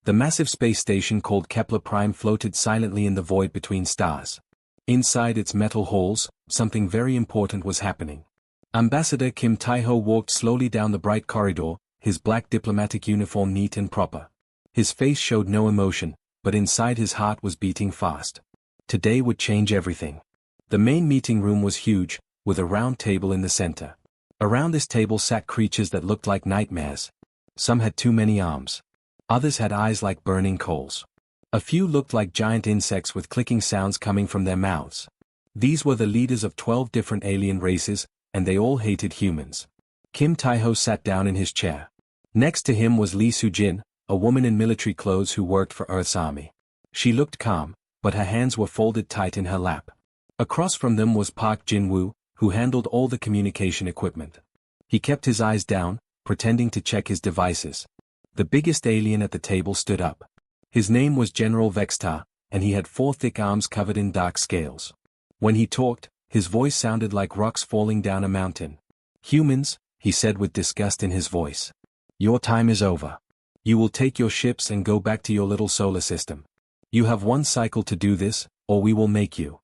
The massive space station called Kepler Prime floated silently in the void between stars. Inside its metal halls, something very important was happening. Ambassador Kim Tae-ho walked slowly down the bright corridor, his black diplomatic uniform neat and proper. His face showed no emotion, but inside his heart was beating fast. Today would change everything. The main meeting room was huge, with a round table in the center. Around this table sat creatures that looked like nightmares. Some had too many arms. Others had eyes like burning coals. A few looked like giant insects with clicking sounds coming from their mouths. These were the leaders of 12 different alien races, and they all hated humans. Kim Tae-ho sat down in his chair. Next to him was Lee Soo-jin, a woman in military clothes who worked for Earth's army. She looked calm, but her hands were folded tight in her lap. Across from them was Park Jin-woo, who handled all the communication equipment. He kept his eyes down, pretending to check his devices. The biggest alien at the table stood up. His name was General Vextar, and he had 4 thick arms covered in dark scales. When he talked, his voice sounded like rocks falling down a mountain. "Humans," he said with disgust in his voice. "Your time is over. You will take your ships and go back to your little solar system. You have 1 cycle to do this, or we will make you."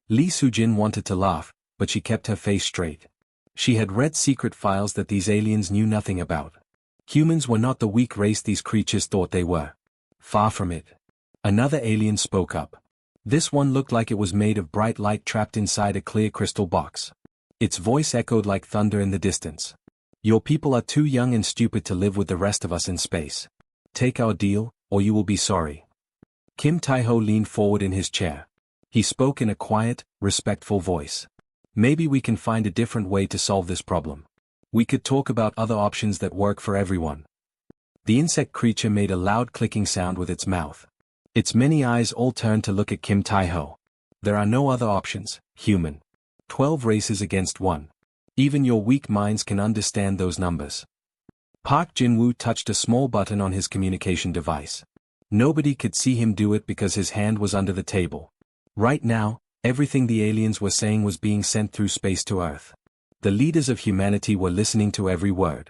Lee Soo-jin wanted to laugh, but she kept her face straight. She had read secret files that these aliens knew nothing about. Humans were not the weak race these creatures thought they were. Far from it. Another alien spoke up. This one looked like it was made of bright light trapped inside a clear crystal box. Its voice echoed like thunder in the distance. "Your people are too young and stupid to live with the rest of us in space. Take our deal, or you will be sorry." Kim Tae-ho leaned forward in his chair. He spoke in a quiet, respectful voice. "Maybe we can find a different way to solve this problem. We could talk about other options that work for everyone." The insect creature made a loud clicking sound with its mouth. Its many eyes all turned to look at Kim Tae-ho. "There are no other options, human. 12 races against 1. Even your weak minds can understand those numbers." Park Jin-woo touched a small button on his communication device. Nobody could see him do it because his hand was under the table. Right now, everything the aliens were saying was being sent through space to Earth. The leaders of humanity were listening to every word.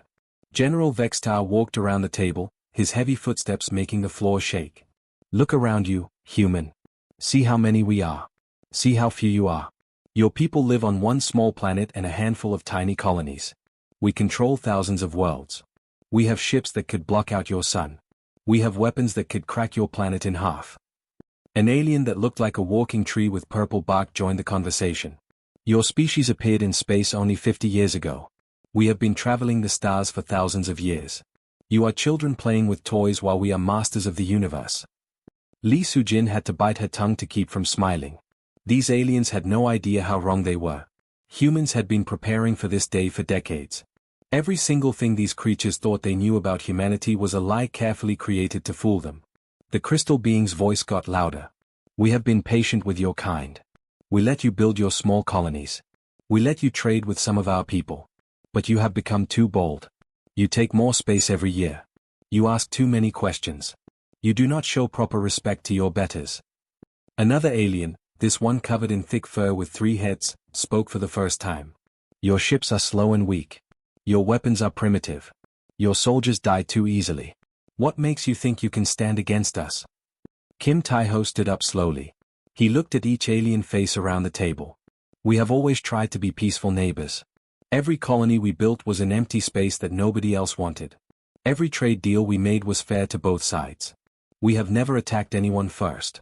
General Vextar walked around the table, his heavy footsteps making the floor shake. "Look around you, human. See how many we are. See how few you are. Your people live on 1 small planet and a handful of tiny colonies. We control thousands of worlds. We have ships that could block out your sun. We have weapons that could crack your planet in half." An alien that looked like a walking tree with purple bark joined the conversation. "Your species appeared in space only 50 years ago. We have been traveling the stars for thousands of years. You are children playing with toys while we are masters of the universe." Lee Soo-jin had to bite her tongue to keep from smiling. These aliens had no idea how wrong they were. Humans had been preparing for this day for decades. Every single thing these creatures thought they knew about humanity was a lie carefully created to fool them. The crystal being's voice got louder. "We have been patient with your kind. We let you build your small colonies. We let you trade with some of our people. But you have become too bold. You take more space every year. You ask too many questions. You do not show proper respect to your betters." Another alien, this one covered in thick fur with 3 heads, spoke for the first time. "Your ships are slow and weak. Your weapons are primitive. Your soldiers die too easily. What makes you think you can stand against us?" Kim Tae-ho stood up slowly. He looked at each alien face around the table. "We have always tried to be peaceful neighbors. Every colony we built was an empty space that nobody else wanted. Every trade deal we made was fair to both sides. We have never attacked anyone first."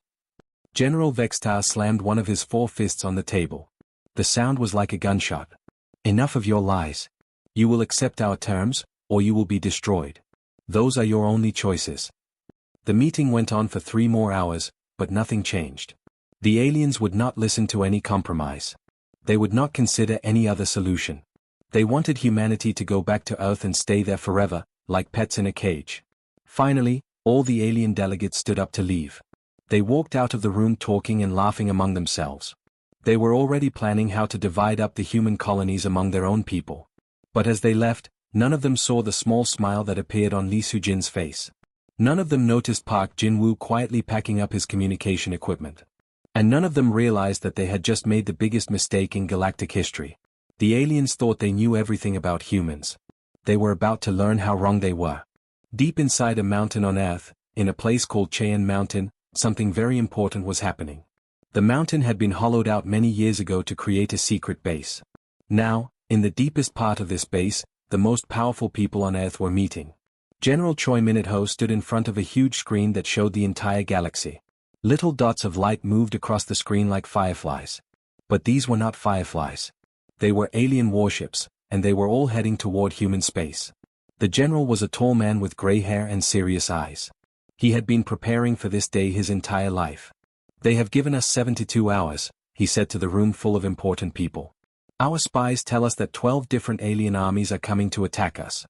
General Vextar slammed one of his 4 fists on the table. The sound was like a gunshot. "Enough of your lies. You will accept our terms, or you will be destroyed. Those are your only choices." The meeting went on for 3 more hours, but nothing changed. The aliens would not listen to any compromise. They would not consider any other solution. They wanted humanity to go back to Earth and stay there forever, like pets in a cage. Finally, all the alien delegates stood up to leave. They walked out of the room talking and laughing among themselves. They were already planning how to divide up the human colonies among their own people. But as they left, none of them saw the small smile that appeared on Lee Soo-jin's face. None of them noticed Park Jin-woo quietly packing up his communication equipment. And none of them realized that they had just made the biggest mistake in galactic history. The aliens thought they knew everything about humans. They were about to learn how wrong they were. Deep inside a mountain on Earth, in a place called Cheyenne Mountain, something very important was happening. The mountain had been hollowed out many years ago to create a secret base. Now, in the deepest part of this base, the most powerful people on Earth were meeting. General Choi Minute-ho stood in front of a huge screen that showed the entire galaxy. Little dots of light moved across the screen like fireflies. But these were not fireflies. They were alien warships, and they were all heading toward human space. The general was a tall man with gray hair and serious eyes. He had been preparing for this day his entire life. "They have given us 72 hours, he said to the room full of important people. "Our spies tell us that 12 different alien armies are coming to attack us.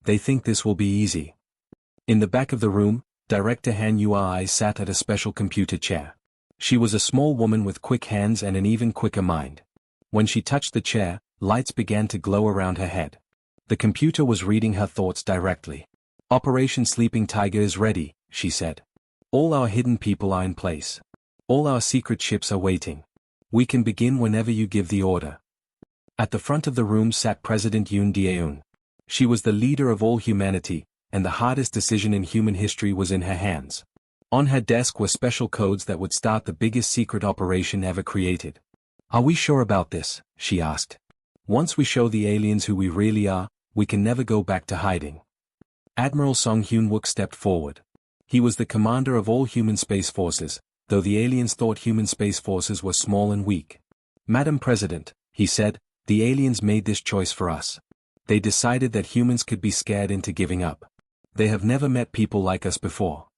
They think this will be easy." In the back of the room, Director Han Yui sat at a special computer chair. She was a small woman with quick hands and an even quicker mind. When she touched the chair, lights began to glow around her head. The computer was reading her thoughts directly. "Operation Sleeping Tiger is ready," she said. "All our hidden people are in place. All our secret ships are waiting. We can begin whenever you give the order." At the front of the room sat President Yoon Dae-eun. She was the leader of all humanity, and the hardest decision in human history was in her hands. On her desk were special codes that would start the biggest secret operation ever created. "Are we sure about this?" she asked. "Once we show the aliens who we really are, we can never go back to hiding." Admiral Song Hyun-wook stepped forward. He was the commander of all human space forces, though the aliens thought human space forces were small and weak. "Madam President," he said, "the aliens made this choice for us. They decided that humans could be scared into giving up. They have never met people like us before."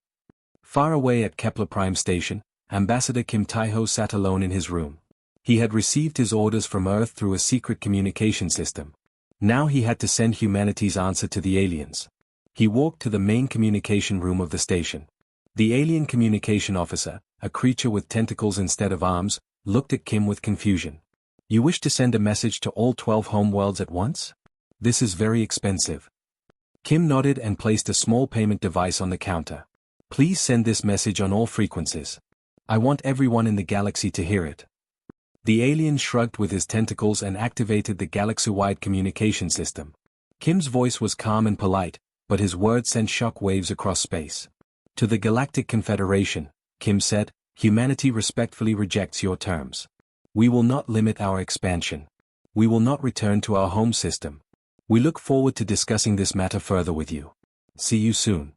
Far away at Kepler Prime Station, Ambassador Kim Tae-ho sat alone in his room. He had received his orders from Earth through a secret communication system. Now he had to send humanity's answer to the aliens. He walked to the main communication room of the station. The alien communication officer, a creature with tentacles instead of arms, looked at Kim with confusion. "You wish to send a message to all 12 homeworlds at once? This is very expensive." Kim nodded and placed a small payment device on the counter. "Please send this message on all frequencies. I want everyone in the galaxy to hear it." The alien shrugged with his tentacles and activated the galaxy-wide communication system. Kim's voice was calm and polite, but his words sent shock waves across space. "To the Galactic Confederation," Kim said, "humanity respectfully rejects your terms. We will not limit our expansion. We will not return to our home system. We look forward to discussing this matter further with you. See you soon."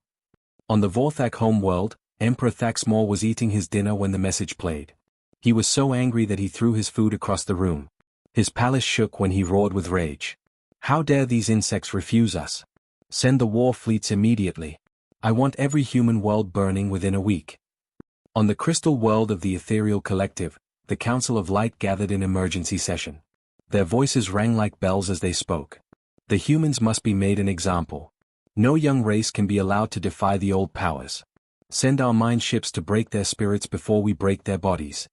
On the Vorthak homeworld, Emperor Thaxmor was eating his dinner when the message played. He was so angry that he threw his food across the room. His palace shook when he roared with rage. "How dare these insects refuse us? Send the war fleets immediately. I want every human world burning within a week." On the crystal world of the Ethereal Collective, the Council of Light gathered in emergency session. Their voices rang like bells as they spoke. "The humans must be made an example. No young race can be allowed to defy the old powers. Send our mind ships to break their spirits before we break their bodies."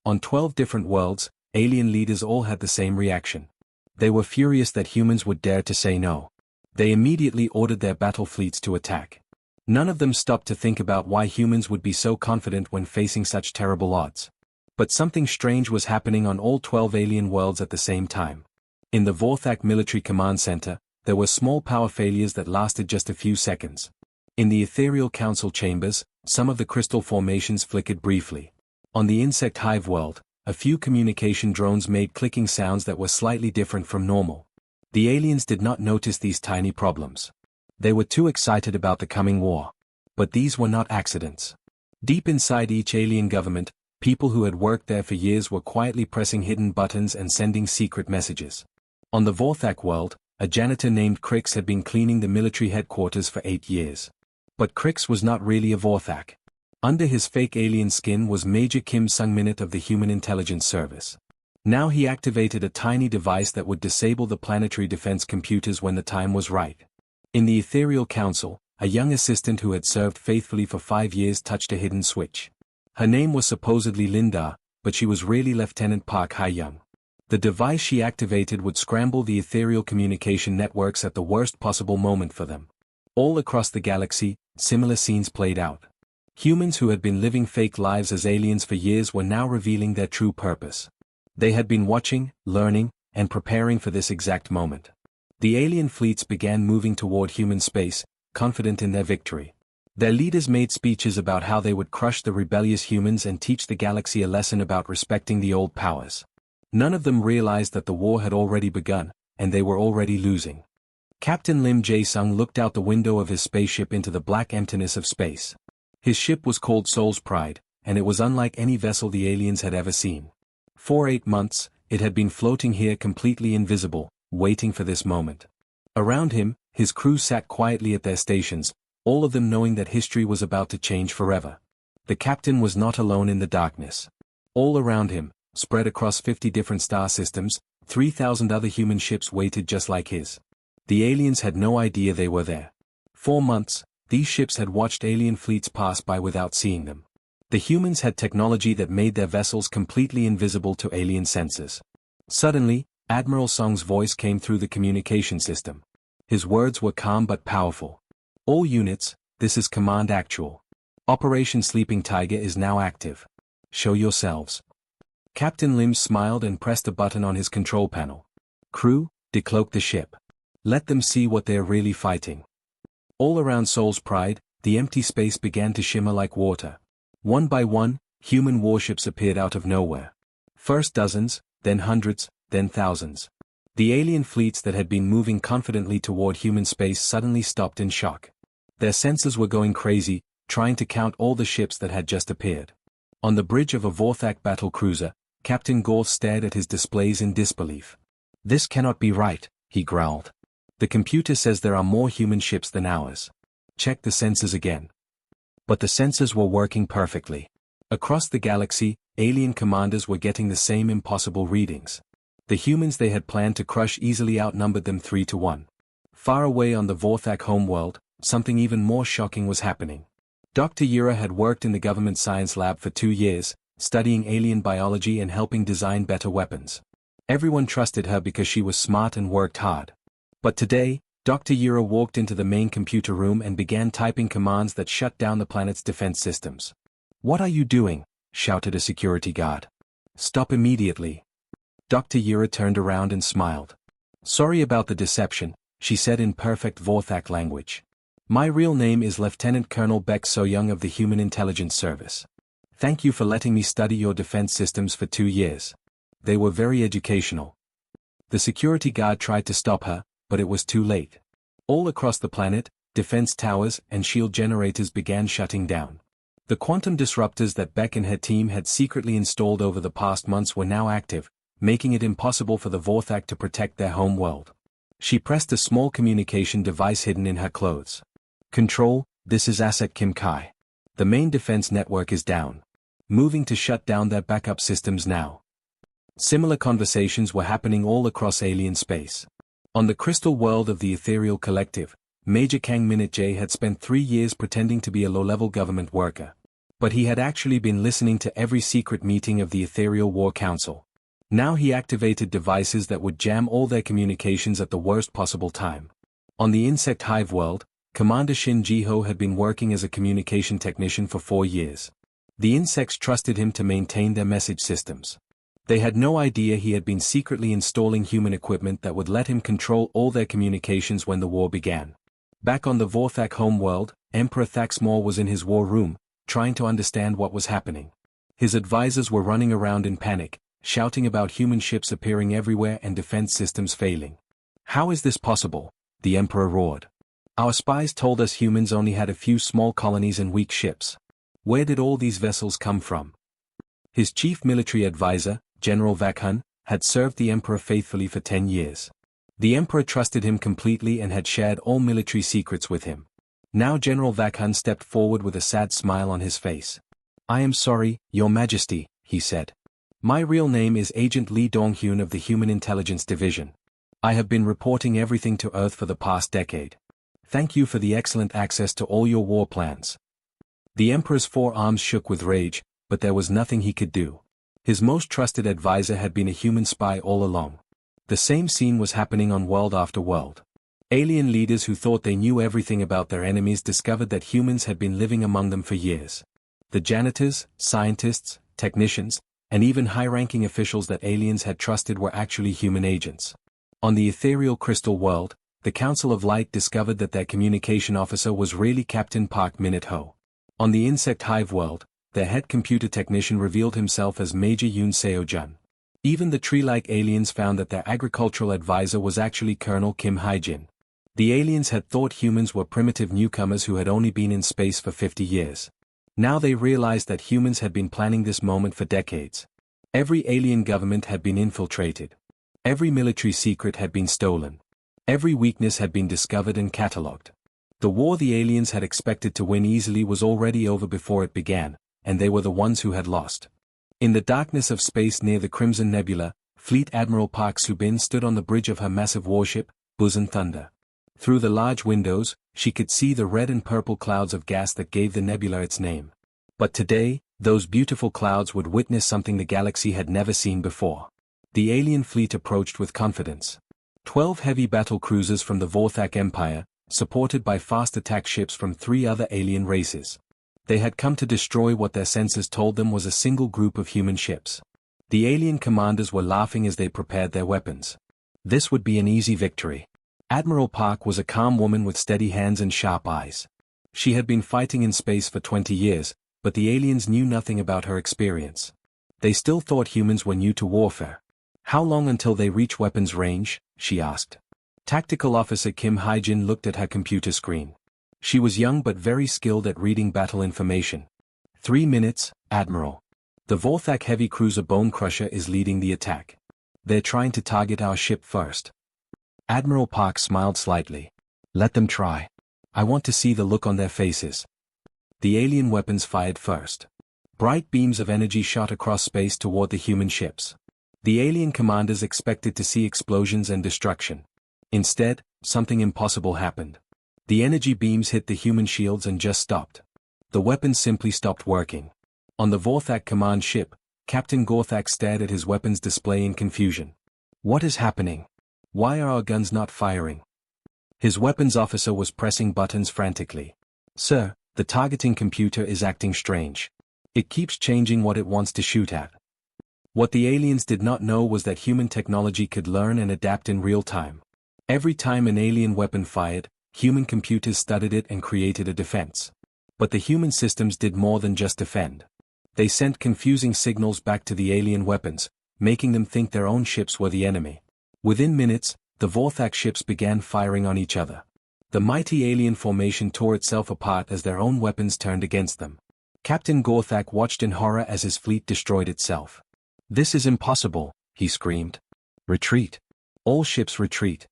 On 12 different worlds, alien leaders all had the same reaction. They were furious that humans would dare to say no. They immediately ordered their battle fleets to attack. None of them stopped to think about why humans would be so confident when facing such terrible odds. But something strange was happening on all 12 alien worlds at the same time. In the Vorthak Military Command Center, there were small power failures that lasted just a few seconds. In the Ethereal Council chambers, some of the crystal formations flickered briefly. On the Insect Hive world, a few communication drones made clicking sounds that were slightly different from normal. The aliens did not notice these tiny problems. They were too excited about the coming war. But these were not accidents. Deep inside each alien government, people who had worked there for years were quietly pressing hidden buttons and sending secret messages. On the Vorthak world, a janitor named Crix had been cleaning the military headquarters for 8 years. But Crix was not really a Vorthak. Under his fake alien skin was Major Kim Sung-minute of the Human Intelligence Service. Now he activated a tiny device that would disable the planetary defense computers when the time was right. In the Ethereal Council, a young assistant who had served faithfully for 5 years touched a hidden switch. Her name was supposedly Linda, but she was really Lieutenant Park Ha-young. The device she activated would scramble the ethereal communication networks at the worst possible moment for them. All across the galaxy, similar scenes played out. Humans who had been living fake lives as aliens for years were now revealing their true purpose. They had been watching, learning, and preparing for this exact moment. The alien fleets began moving toward human space, confident in their victory. Their leaders made speeches about how they would crush the rebellious humans and teach the galaxy a lesson about respecting the old powers. None of them realized that the war had already begun, and they were already losing. Captain Lim Jae-sung looked out the window of his spaceship into the black emptiness of space. His ship was called Soul's Pride, and it was unlike any vessel the aliens had ever seen. For 8 months, it had been floating here completely invisible, waiting for this moment. Around him, his crew sat quietly at their stations, all of them knowing that history was about to change forever. The captain was not alone in the darkness. All around him, spread across 50 different star systems, 3,000 other human ships waited just like his. The aliens had no idea they were there. For months, these ships had watched alien fleets pass by without seeing them. The humans had technology that made their vessels completely invisible to alien sensors. Suddenly, Admiral Song's voice came through the communication system. His words were calm but powerful. All units, this is Command Actual. Operation Sleeping Tiger is now active. Show yourselves. Captain Lim smiled and pressed a button on his control panel. Crew, decloak the ship. Let them see what they're really fighting. All around Soul's Pride, the empty space began to shimmer like water. One by one, human warships appeared out of nowhere. First dozens, then hundreds, then thousands. The alien fleets that had been moving confidently toward human space suddenly stopped in shock. Their sensors were going crazy, trying to count all the ships that had just appeared. On the bridge of a Vorthak battle cruiser, Captain Gorth stared at his displays in disbelief. This cannot be right, he growled. The computer says there are more human ships than ours. Check the sensors again. But the sensors were working perfectly. Across the galaxy, alien commanders were getting the same impossible readings. The humans they had planned to crush easily outnumbered them 3-1. Far away on the Vorthak homeworld, something even more shocking was happening. Dr. Yura had worked in the government science lab for 2 years, studying alien biology and helping design better weapons. Everyone trusted her because she was smart and worked hard. But today, Dr. Yura walked into the main computer room and began typing commands that shut down the planet's defense systems. "What are you doing?" shouted a security guard. "Stop immediately." Dr. Yura turned around and smiled. "Sorry about the deception," she said in perfect Vorthak language. "My real name is Lieutenant Colonel Baek So-young of the Human Intelligence Service. Thank you for letting me study your defense systems for 2 years. They were very educational." The security guard tried to stop her, but it was too late. All across the planet, defense towers and shield generators began shutting down. The quantum disruptors that Beck and her team had secretly installed over the past months were now active, making it impossible for the Vorthak to protect their home world. She pressed a small communication device hidden in her clothes. "Control, this is Asset Kim Kai. The main defense network is down. Moving to shut down their backup systems now." Similar conversations were happening all across alien space. On the crystal world of the Ethereal Collective, Major Kang Minute-J had spent 3 years pretending to be a low-level government worker. But he had actually been listening to every secret meeting of the Ethereal War Council. Now he activated devices that would jam all their communications at the worst possible time. On the Insect Hive world, Commander Shin Ji-ho had been working as a communication technician for 4 years. The insects trusted him to maintain their message systems. They had no idea he had been secretly installing human equipment that would let him control all their communications when the war began. Back on the Vorthak homeworld, Emperor Thaxmor was in his war room, trying to understand what was happening. His advisors were running around in panic, shouting about human ships appearing everywhere and defense systems failing. "How is this possible?" the Emperor roared. "Our spies told us humans only had a few small colonies and weak ships. Where did all these vessels come from?" His chief military advisor, General Vakhun, had served the Emperor faithfully for 10 years. The Emperor trusted him completely and had shared all military secrets with him. Now General Vakhun stepped forward with a sad smile on his face. "I am sorry, Your Majesty," he said. "My real name is Agent Lee Dong-hyun of the Human Intelligence Division. I have been reporting everything to Earth for the past decade. Thank you for the excellent access to all your war plans." The Emperor's forearms shook with rage, but there was nothing he could do. His most trusted advisor had been a human spy all along. The same scene was happening on world after world. Alien leaders who thought they knew everything about their enemies discovered that humans had been living among them for years. The janitors, scientists, technicians, and even high-ranking officials that aliens had trusted were actually human agents. On the ethereal crystal world, the Council of Light discovered that their communication officer was really Captain Park Minute-Ho. On the insect hive world, their head computer technician revealed himself as Major Yoon Seo-jun. Even the tree-like aliens found that their agricultural advisor was actually Colonel Kim Hae-jin. The aliens had thought humans were primitive newcomers who had only been in space for 50 years. Now they realized that humans had been planning this moment for decades. Every alien government had been infiltrated. Every military secret had been stolen. Every weakness had been discovered and catalogued. The war the aliens had expected to win easily was already over before it began, and they were the ones who had lost. In the darkness of space near the Crimson Nebula, Fleet Admiral Park Soo-bin stood on the bridge of her massive warship, Busan Thunder. Through the large windows, she could see the red and purple clouds of gas that gave the nebula its name. But today, those beautiful clouds would witness something the galaxy had never seen before. The alien fleet approached with confidence. 12 heavy battle cruisers from the Vorthak Empire, supported by fast attack ships from 3 other alien races. They had come to destroy what their senses told them was a single group of human ships. The alien commanders were laughing as they prepared their weapons. This would be an easy victory. Admiral Park was a calm woman with steady hands and sharp eyes. She had been fighting in space for 20 years, but the aliens knew nothing about her experience. They still thought humans were new to warfare. How long until they reach weapons range? She asked. Tactical Officer Kim Hae-jin looked at her computer screen. She was young but very skilled at reading battle information. 3 minutes, Admiral. The Vorthak heavy cruiser Bone Crusher is leading the attack. They're trying to target our ship first. Admiral Park smiled slightly. Let them try. I want to see the look on their faces. The alien weapons fired first. Bright beams of energy shot across space toward the human ships. The alien commanders expected to see explosions and destruction. Instead, something impossible happened. The energy beams hit the human shields and just stopped. The weapons simply stopped working. On the Vorthak command ship, Captain Gorthak stared at his weapons display in confusion. What is happening? Why are our guns not firing? His weapons officer was pressing buttons frantically. Sir, the targeting computer is acting strange. It keeps changing what it wants to shoot at. What the aliens did not know was that human technology could learn and adapt in real time. Every time an alien weapon fired, human computers studied it and created a defense. But the human systems did more than just defend. They sent confusing signals back to the alien weapons, making them think their own ships were the enemy. Within minutes, the Vorthak ships began firing on each other. The mighty alien formation tore itself apart as their own weapons turned against them. Captain Gorthak watched in horror as his fleet destroyed itself. This is impossible, he screamed. Retreat. All ships retreat.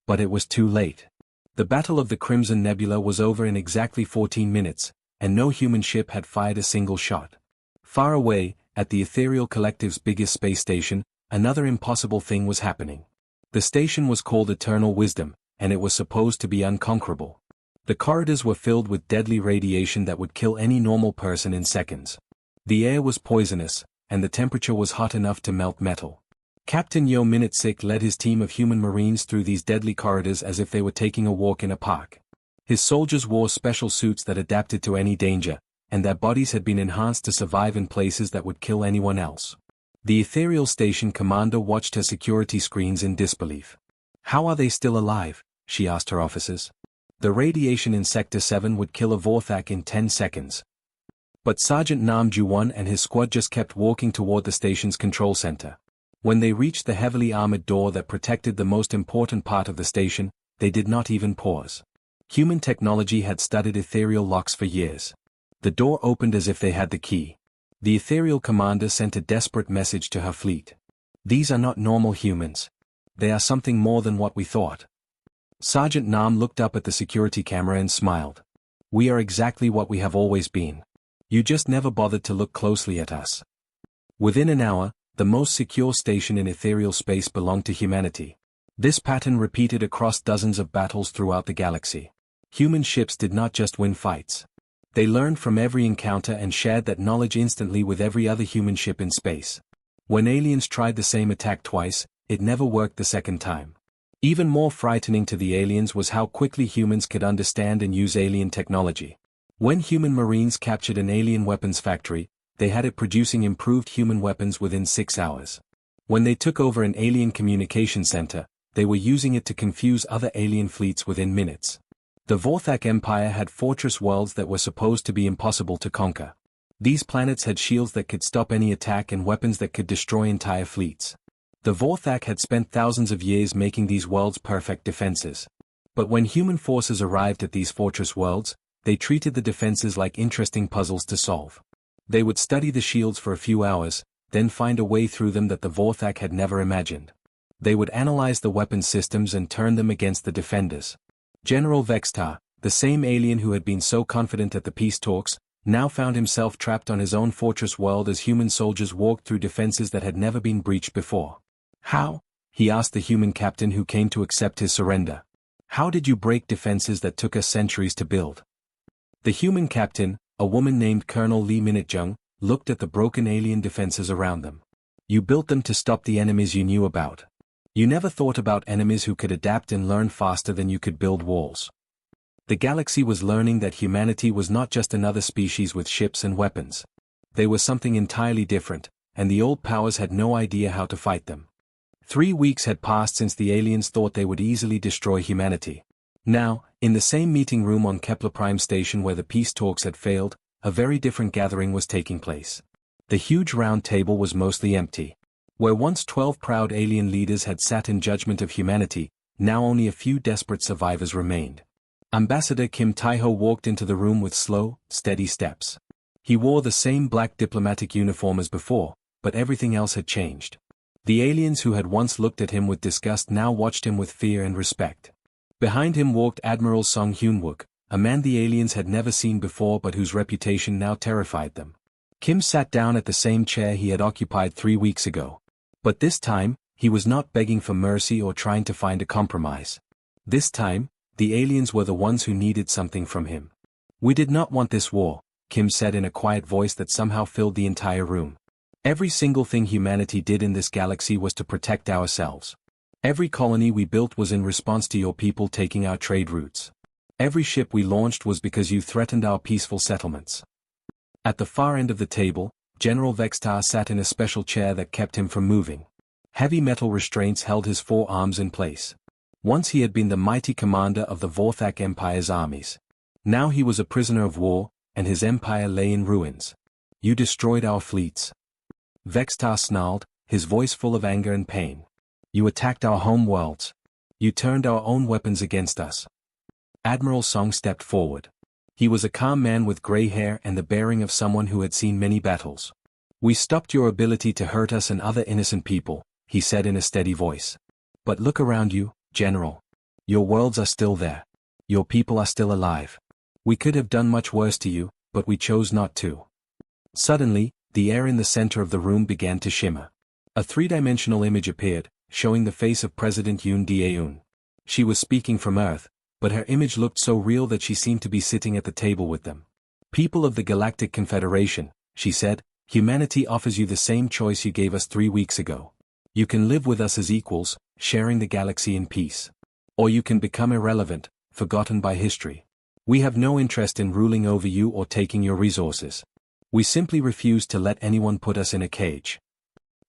But it was too late. The Battle of the Crimson Nebula was over in exactly 14 minutes, and no human ship had fired a single shot. Far away, at the Ethereal Collective's biggest space station, another impossible thing was happening. The station was called Eternal Wisdom, and it was supposed to be unconquerable. The corridors were filled with deadly radiation that would kill any normal person in seconds. The air was poisonous, and the temperature was hot enough to melt metal. Captain Yo Minute-sik led his team of human marines through these deadly corridors as if they were taking a walk in a park. His soldiers wore special suits that adapted to any danger, and their bodies had been enhanced to survive in places that would kill anyone else. The ethereal station commander watched her security screens in disbelief. How are they still alive? She asked her officers. The radiation in Sector 7 would kill a Vorthak in 10 seconds. But Sergeant Nam Ju-won and his squad just kept walking toward the station's control center. When they reached the heavily armored door that protected the most important part of the station, they did not even pause. Human technology had studied ethereal locks for years. The door opened as if they had the key. The ethereal commander sent a desperate message to her fleet. These are not normal humans. They are something more than what we thought. Sergeant Nam looked up at the security camera and smiled. We are exactly what we have always been. You just never bothered to look closely at us. Within an hour, the most secure station in ethereal space belonged to humanity. This pattern repeated across dozens of battles throughout the galaxy. Human ships did not just win fights. They learned from every encounter and shared that knowledge instantly with every other human ship in space. When aliens tried the same attack twice, it never worked the second time. Even more frightening to the aliens was how quickly humans could understand and use alien technology. When human marines captured an alien weapons factory, they had it producing improved human weapons within 6 hours. When they took over an alien communication center, they were using it to confuse other alien fleets within minutes. The Vorthak Empire had fortress worlds that were supposed to be impossible to conquer. These planets had shields that could stop any attack and weapons that could destroy entire fleets. The Vorthak had spent thousands of years making these worlds perfect defenses. But when human forces arrived at these fortress worlds, they treated the defenses like interesting puzzles to solve. They would study the shields for a few hours, then find a way through them that the Vorthak had never imagined. They would analyze the weapon systems and turn them against the defenders. General Vextar, the same alien who had been so confident at the peace talks, now found himself trapped on his own fortress world as human soldiers walked through defenses that had never been breached before. How? He asked the human captain who came to accept his surrender. How did you break defenses that took us centuries to build? The human captain, a woman named Colonel Lee Minutjung, looked at the broken alien defenses around them. You built them to stop the enemies you knew about. You never thought about enemies who could adapt and learn faster than you could build walls. The galaxy was learning that humanity was not just another species with ships and weapons. They were something entirely different, and the old powers had no idea how to fight them. 3 weeks had passed since the aliens thought they would easily destroy humanity. Now, in the same meeting room on Kepler Prime Station where the peace talks had failed, a very different gathering was taking place. The huge round table was mostly empty. Where once 12 proud alien leaders had sat in judgment of humanity, now only a few desperate survivors remained. Ambassador Kim Tae-ho walked into the room with slow, steady steps. He wore the same black diplomatic uniform as before, but everything else had changed. The aliens who had once looked at him with disgust now watched him with fear and respect. Behind him walked Admiral Song Hyun-wook, a man the aliens had never seen before but whose reputation now terrified them. Kim sat down at the same chair he had occupied 3 weeks ago. But this time, he was not begging for mercy or trying to find a compromise. This time, the aliens were the ones who needed something from him. We did not want this war, Kim said in a quiet voice that somehow filled the entire room. Every single thing humanity did in this galaxy was to protect ourselves. Every colony we built was in response to your people taking our trade routes. Every ship we launched was because you threatened our peaceful settlements. At the far end of the table, General Vextar sat in a special chair that kept him from moving. Heavy metal restraints held his 4 arms in place. Once he had been the mighty commander of the Vorthak Empire's armies. Now he was a prisoner of war, and his empire lay in ruins. You destroyed our fleets. Vextar snarled, his voice full of anger and pain. You attacked our home worlds. You turned our own weapons against us. Admiral Song stepped forward. He was a calm man with gray hair and the bearing of someone who had seen many battles. We stopped your ability to hurt us and other innocent people, he said in a steady voice. But look around you, General. Your worlds are still there. Your people are still alive. We could have done much worse to you, but we chose not to. Suddenly, the air in the center of the room began to shimmer. A 3-dimensional image appeared, showing the face of President Yoon Dae-eun. She was speaking from Earth, but her image looked so real that she seemed to be sitting at the table with them. People of the Galactic Confederation, she said, humanity offers you the same choice you gave us 3 weeks ago. You can live with us as equals, sharing the galaxy in peace. Or you can become irrelevant, forgotten by history. We have no interest in ruling over you or taking your resources. We simply refuse to let anyone put us in a cage.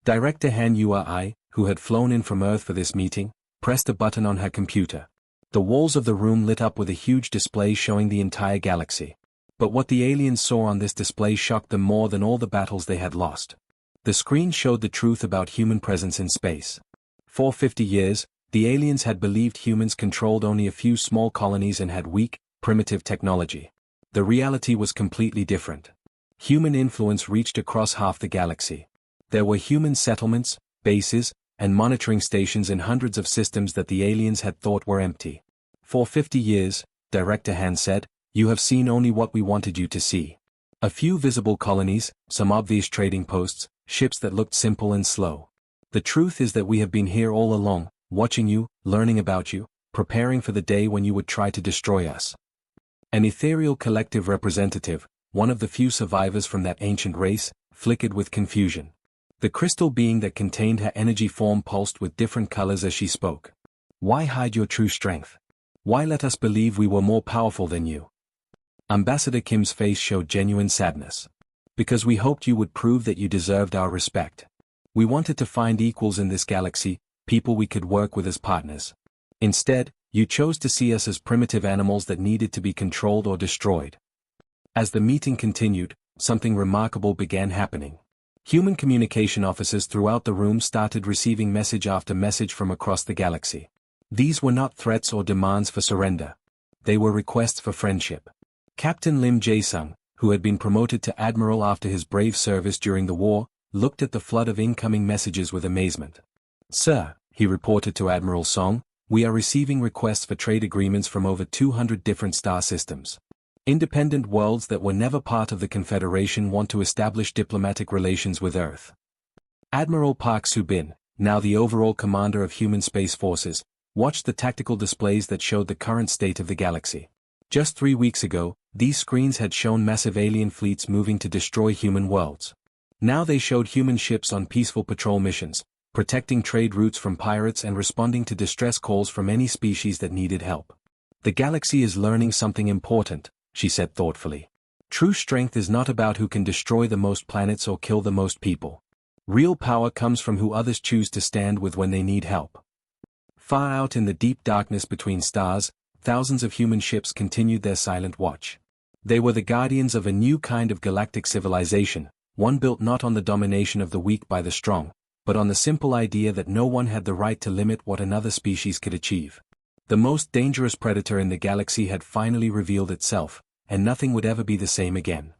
Director Han Ui, who had flown in from Earth for this meeting, pressed a button on her computer. The walls of the room lit up with a huge display showing the entire galaxy. But what the aliens saw on this display shocked them more than all the battles they had lost. The screen showed the truth about human presence in space. For 50 years, the aliens had believed humans controlled only a few small colonies and had weak, primitive technology. The reality was completely different. Human influence reached across half the galaxy. There were human settlements, bases, and monitoring stations in hundreds of systems that the aliens had thought were empty. For 50 years, Director Han said, you have seen only what we wanted you to see. A few visible colonies, some obvious trading posts, ships that looked simple and slow. The truth is that we have been here all along, watching you, learning about you, preparing for the day when you would try to destroy us. An ethereal collective representative, one of the few survivors from that ancient race, flickered with confusion. The crystal being that contained her energy form pulsed with different colors as she spoke. Why hide your true strength? Why let us believe we were more powerful than you? Ambassador Kim's face showed genuine sadness. Because we hoped you would prove that you deserved our respect. We wanted to find equals in this galaxy, people we could work with as partners. Instead, you chose to see us as primitive animals that needed to be controlled or destroyed. As the meeting continued, something remarkable began happening. Human communication officers throughout the room started receiving message after message from across the galaxy. These were not threats or demands for surrender. They were requests for friendship. Captain Lim Jae-sung, who had been promoted to admiral after his brave service during the war, looked at the flood of incoming messages with amazement. "Sir," he reported to Admiral Song, "we are receiving requests for trade agreements from over 200 different star systems. Independent worlds that were never part of the Confederation want to establish diplomatic relations with Earth." Admiral Park Soo-bin, now the overall commander of human space forces, watched the tactical displays that showed the current state of the galaxy. Just 3 weeks ago, these screens had shown massive alien fleets moving to destroy human worlds. Now they showed human ships on peaceful patrol missions, protecting trade routes from pirates and responding to distress calls from any species that needed help. "The galaxy is learning something important," she said thoughtfully. "True strength is not about who can destroy the most planets or kill the most people. Real power comes from who others choose to stand with when they need help." Far out in the deep darkness between stars, thousands of human ships continued their silent watch. They were the guardians of a new kind of galactic civilization, one built not on the domination of the weak by the strong, but on the simple idea that no one had the right to limit what another species could achieve. The most dangerous predator in the galaxy had finally revealed itself, and nothing would ever be the same again.